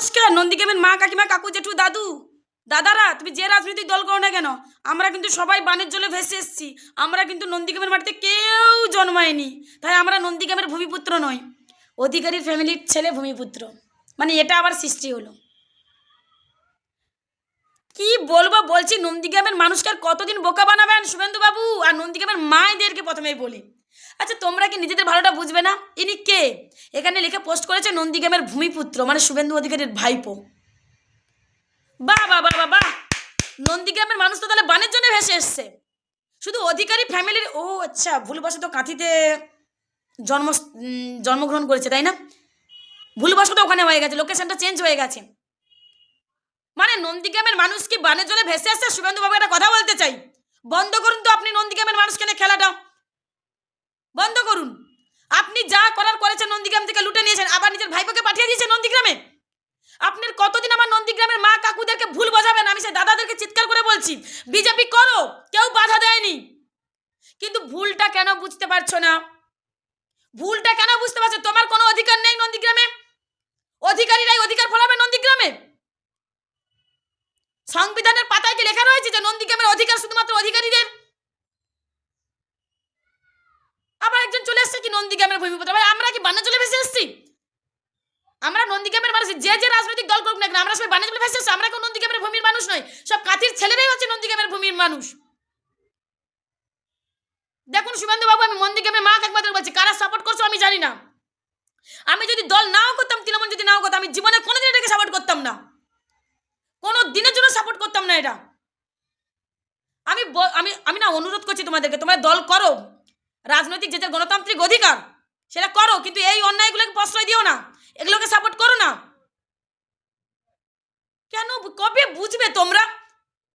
নমস্কার নন্দীগ্রামের মা কাকিমা কাকু জেঠু দাদু দাদারা, তুমি যে রাজনৈতিক দল করো না কেন, আমরা কিন্তু সবাই বানের জলে ভেসে এসেছি। আমরা কিন্তু নন্দীগ্রামের মাটিতে কেউ জন্মায়নি, তাই আমরা নন্দীগ্রামের ভূমিপুত্র নই, অধিকারীর ফ্যামিলির ছেলে ভূমিপুত্র। মানে এটা আবার সৃষ্টি হলো। কি বলবো, বলছি নন্দীগ্রামের মানুষকে আর কতদিন বোকা বানাবেন শুভেন্দুবাবু? আর নন্দীগ্রামের মায়েদেরকে প্রথমেই বলি, আচ্ছা তোমরা কি নিজেদের ভালোটা বুঝবে না? ইনি কে? এখানে লিখে পোস্ট করেছে নন্দীগ্রামের ভূমিপুত্র, মানে শুভেন্দু অধিকারীর ভাইপো। বাহ বাহ বাহ বাহ, নন্দীগ্রামের মানুষ তো তাহলে বানের জন্য ভেসে এসছে। শুধু অধিকারী ফ্যামিলির, ও আচ্ছা ভুলবশত কাঁথিতে জন্মগ্রহণ করেছে তাই না? ভুলবশত ওখানে হয়ে গেছে, লোকেশনটা চেঞ্জ হয়ে গেছে। মানে নন্দীগ্রামের মানুষ কি বানের জলে ভেসে আসছে? শুভেন্দুবাবু একটা কথা বলতে চাই, বন্ধ করুন তো আপনি নন্দীগ্রামের মানুষকে নিয়ে খেলাটা বন্ধ করুন। আপনি যা করার করেছেন, নন্দীগ্রাম থেকে লুটে নিয়েছেন, আবার নিজের ভাইপোকে পাঠিয়ে দিয়েছেন নন্দীগ্রামে। আপনার কতদিন আমার নন্দীগ্রামের মা কাকুদেরকে ভুল বোঝাবেন? আমি সেই দাদাদেরকে চিৎকার করে বলছি, বিজেপি করো, কেউ বাধা দেয়নি, কিন্তু ভুলটা কেন বুঝতে পারছো না? ভুলটা কেন বুঝতে পারছো? তোমার কোনো অধিকার নেই নন্দীগ্রামে, অধিকারীরাই অধিকার ফলাবে নন্দীগ্রামে। সংবিধানের পাতায় কি লেখা রয়েছে যে নন্দীগ্রামের অধিকার শুধুমাত্র অধিকারীদের? আবার একজন চলে এসছে কি নন্দীগ্রামের ভূমিপুত্র। আমরা কি বানের জলে ভেসে এসেছি? আমরা নন্দীগ্রামের মানুষ, যে যে রাজনৈতিক দল করুক না কেন, আমরা সবাই বানের জলে ভেসে এসেছি। আমরা কেউ নন্দীগ্রামের ভূমির মানুষ নয়, সব কাঁথির ছেলেরাই হচ্ছে নন্দীগ্রামের ভূমির মানুষ। দেখুন শুভেন্দুবাবু, আমি নন্দীগ্রামের মা কাকিমাদের বলছি, কারা সাপোর্ট করছো আমি জানি না। আমি যদি দল নাও করতাম, তৃণমূল যদি নাও করতাম, আমি জীবনে কোনোদিন এটাকে সাপোর্ট করতাম না, কোনো দিনের জন্য সাপোর্ট করতাম না এটা। আমি আমি আমি না অনুরোধ করছি তোমাদেরকে, তোমরা দল করো, রাজনৈতিক যে গণতান্ত্রিক অধিকার সেটা করো, কিন্তু এই অন্যায়গুলোকে প্রশ্রয় দিও না, এগুলোকে সাপোর্ট করো না। কেন, কবে বুঝবে তোমরা?